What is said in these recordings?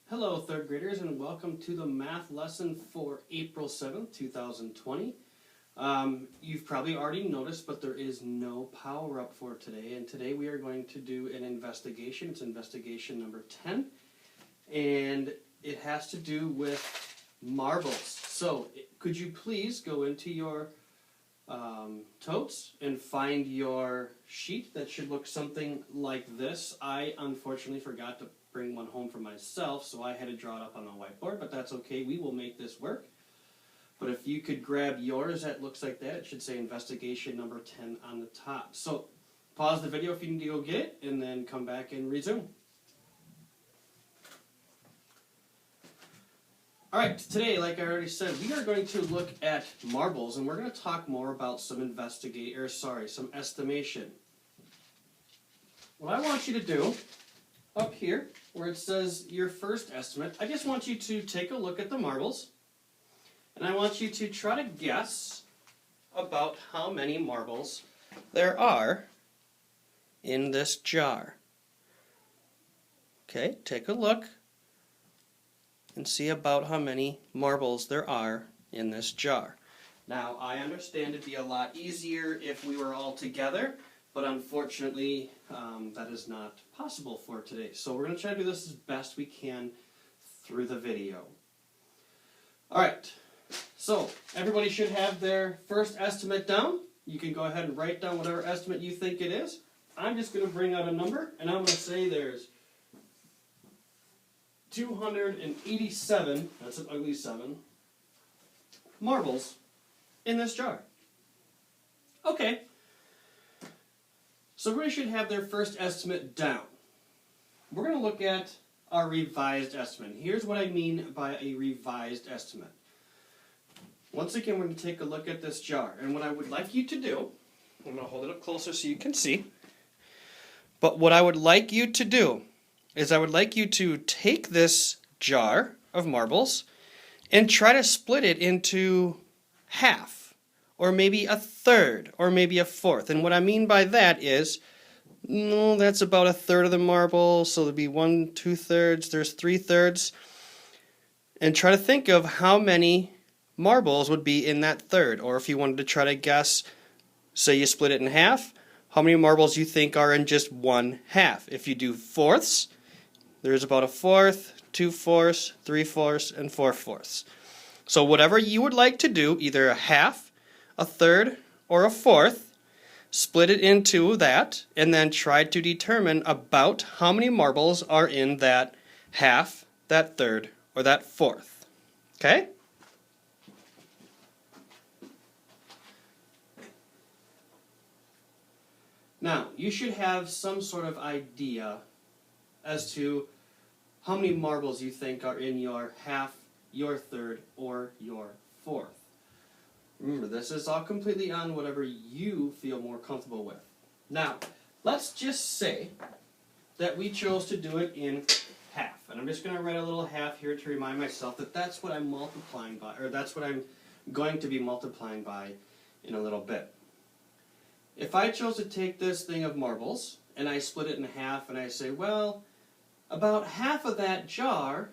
Hello, third graders, and welcome to the math lesson for April 7th, 2020. You've probably already noticed, but there is no power up for today. And today we are going to do an investigation. It's investigation number 10. And it has to do with marbles. So, could you please go into your totes and find your sheet that should look something like this. I unfortunately forgot to bring one home for myself, so I had to draw it up on the whiteboard, but that's okay. We will make this work. But if you could grab yours that looks like that, it should say investigation number 10 on the top. So pause the video if you need to go get it, and then come back and resume. Alright, today, like I already said, we are going to look at marbles, and we're going to talk more about some estimation. What I want you to do, up here, where it says your first estimate, I just want you to take a look at the marbles, and I want you to try to guess about how many marbles there are in this jar. Okay, take a look and see about how many marbles there are in this jar. Now, I understand it'd be a lot easier if we were all together, but unfortunately, that is not possible for today. So we're going to try to do this as best we can through the video. Alright, so everybody should have their first estimate down. You can go ahead and write down whatever estimate you think it is. I'm just going to bring out a number, and I'm going to say there's 287, that's an ugly 7, marbles in this jar. Okay. So everybody should have their first estimate down. We're going to look at our revised estimate. Here's what I mean by a revised estimate. Once again, we're going to take a look at this jar. And what I would like you to do, I'm going to hold it up closer so you can see. But what I would like you to do is I would like you to take this jar of marbles and try to split it into half, or maybe a third, or maybe a fourth. And what I mean by that is, that's about a third of the marble, so there'd be 1 2/3, there's 3/3. And try to think of how many marbles would be in that third. Or if you wanted to try to guess, say you split it in half, how many marbles you think are in just 1/2. If you do fourths, there's about a fourth, 2/4, 3/4, and 4/4. So whatever you would like to do, either a half, a third, or a fourth, split it into that, and then try to determine about how many marbles are in that half, that third, or that fourth. Okay? Now, you should have some sort of idea as to how many marbles you think are in your half, your third, or your fourth. Remember, this is all completely on whatever you feel more comfortable with. Now, let's just say that we chose to do it in half. And I'm just going to write a little half here to remind myself that that's what I'm multiplying by, or that's what I'm going to be multiplying by in a little bit. If I chose to take this thing of marbles, and I split it in half, and I say, well, about half of that jar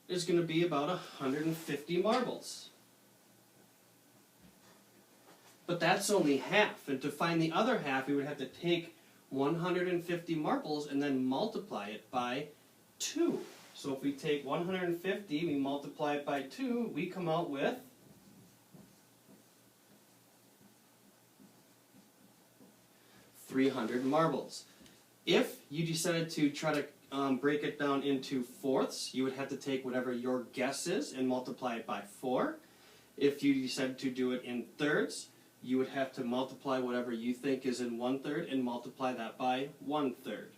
is going to be about 150 marbles. But that's only half, and to find the other half, we would have to take 150 marbles and then multiply it by 2. So if we take 150, we multiply it by 2, we come out with 300 marbles. If you decided to try to break it down into fourths, you would have to take whatever your guess is and multiply it by 4. If you decided to do it in thirds, you would have to multiply whatever you think is in 1/3 and multiply that by 1/3.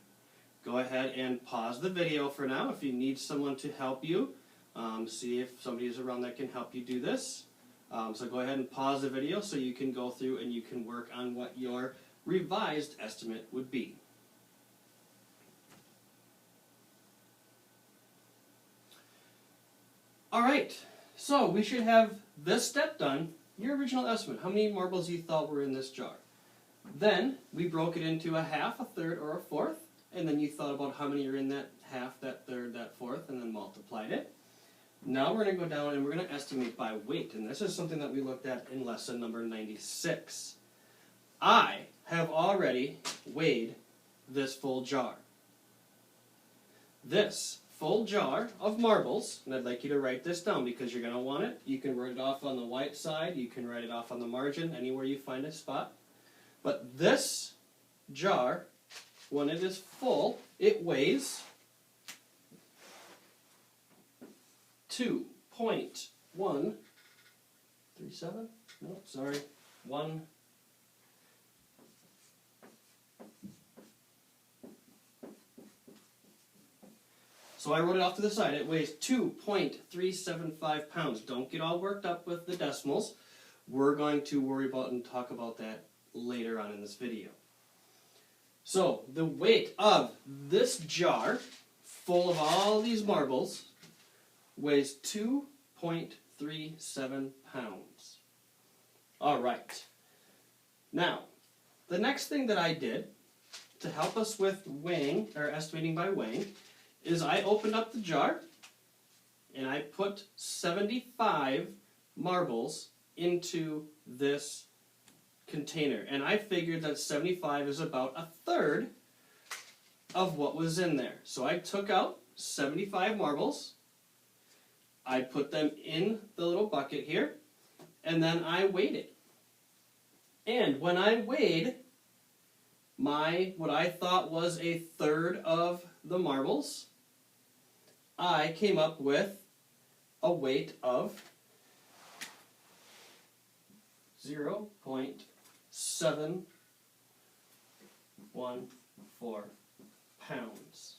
Go ahead and pause the video for now if you need someone to help you. See if somebody is around that can help you do this. So go ahead and pause the video so you can go through and you can work on what your revised estimate would be. Alright, so we should have this step done. Your original estimate, how many marbles you thought were in this jar. Then we broke it into a half, a third, or a fourth, and then you thought about how many are in that half, that third, that fourth, and then multiplied it. Now we're going to go down and we're going to estimate by weight, and this is something that we looked at in lesson number 96. I have already weighed this full jar. This full jar of marbles, and I'd like you to write this down because you're going to want it. You can write it off on the white side, you can write it off on the margin, anywhere you find a spot. But this jar, when it is full, it weighs 2.137? No, sorry. 1. So I wrote it off to the side. It weighs 2.375 pounds. Don't get all worked up with the decimals. We're going to worry about and talk about that later on in this video. So the weight of this jar full of all these marbles weighs 2.37 pounds. All right. Now, the next thing that I did to help us with weighing, or estimating by weighing, is I opened up the jar and I put 75 marbles into this container. And I figured that 75 is about a third of what was in there. So I took out 75 marbles, I put them in the little bucket here, and then I weighed it. And when I weighed what I thought was a third of the marbles, I came up with a weight of 0.714 pounds.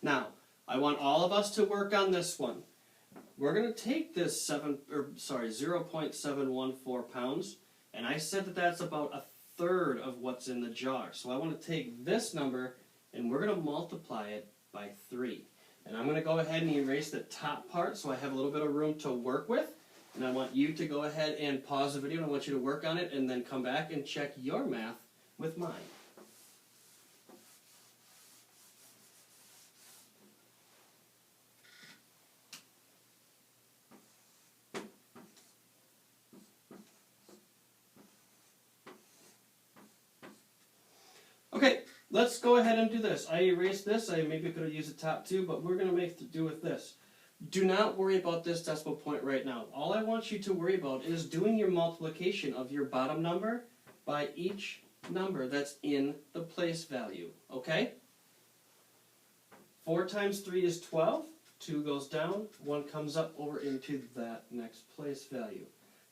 Now, I want all of us to work on this one. We're going to take this 0.714 pounds, and I said that that's about a third of what's in the jar. So I want to take this number and we're going to multiply it by 3. And I'm going to go ahead and erase the top part so I have a little bit of room to work with. And I want you to go ahead and pause the video, and I want you to work on it and then come back and check your math with mine. Okay, let's go ahead and do this. I erased this. I maybe could have used the top too, but we're going to make do with this. Do not worry about this decimal point right now. All I want you to worry about is doing your multiplication of your bottom number by each number that's in the place value. Okay? 4 times 3 is 12. 2 goes down. 1 comes up over into that next place value.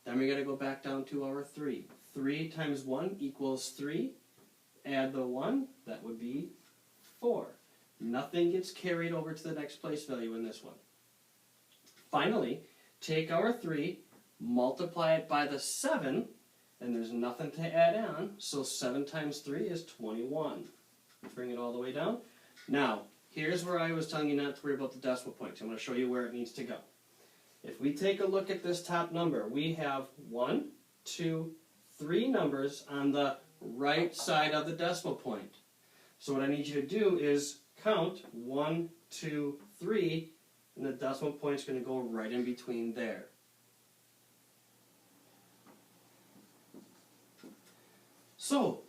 Then we got to go back down to our 3. 3 times 1 equals 3. Add the 1, that would be 4. Nothing gets carried over to the next place value in this one. Finally, take our 3, multiply it by the 7, and there's nothing to add on, so 7 times 3 is 21. Bring it all the way down. Now, here's where I was telling you not to worry about the decimal points. I'm going to show you where it needs to go. If we take a look at this top number, we have 1, 2, 3 numbers on the right side of the decimal point. So what I need you to do is count 1, 2, 3, and the decimal point is going to go right in between there. So,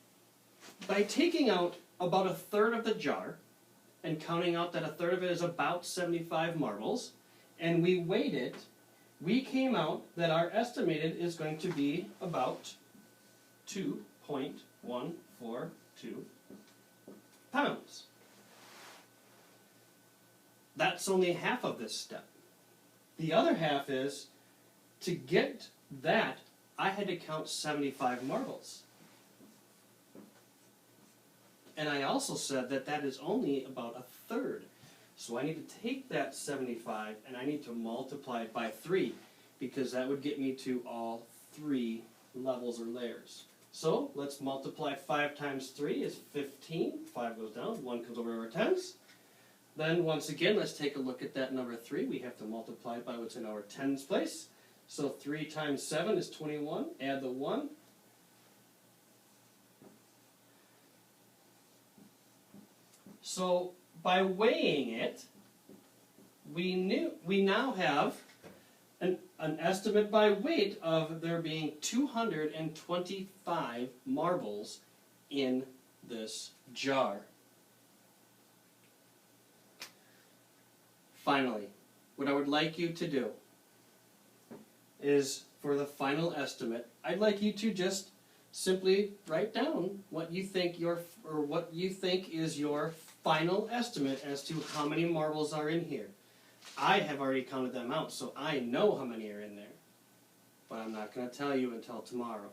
by taking out about a third of the jar, and counting out that a third of it is about 75 marbles, and we weighed it, we came out that our estimated is going to be about 2.142 pounds. That's only half of this step. The other half is, to get that, I had to count 75 marbles. And I also said that that is only about a third. So I need to take that 75 and I need to multiply it by 3, because that would get me to all 3 levels or layers. So let's multiply 5 times 3 is 15. 5 goes down, 1 comes over to our tens. Then once again, let's take a look at that number 3. We have to multiply it by what's in our tens place. So 3 times 7 is 21. Add the 1. So by weighing it, we now have an estimate by weight of there being 225 marbles in this jar. Finally, what I would like you to do is, for the final estimate, I'd like you to just simply write down what you think is your final estimate as to how many marbles are in here. I have already counted them out, so I know how many are in there. But I'm not going to tell you until tomorrow.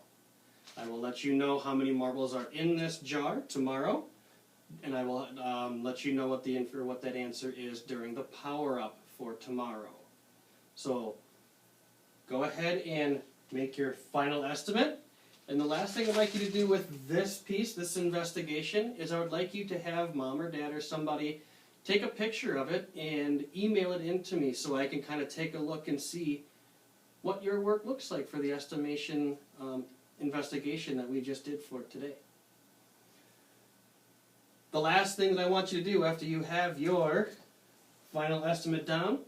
I will let you know how many marbles are in this jar tomorrow, and I will let you know what that answer is during the power-up for tomorrow. So go ahead and make your final estimate. And the last thing I'd like you to do with this piece, this investigation, is I would like you to have Mom or Dad or somebody take a picture of it and email it in to me so I can kind of take a look and see what your work looks like for the estimation investigation that we just did for today. The last thing that I want you to do after you have your final estimate down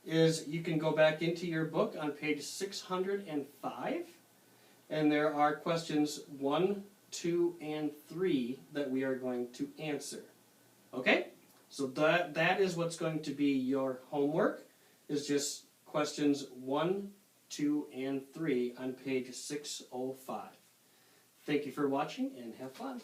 is you can go back into your book on page 605, and there are questions 1, 2, and 3 that we are going to answer. Okay? So that is what's going to be your homework, is just questions 1, 2, and 3 on page 605. Thank you for watching, and have fun.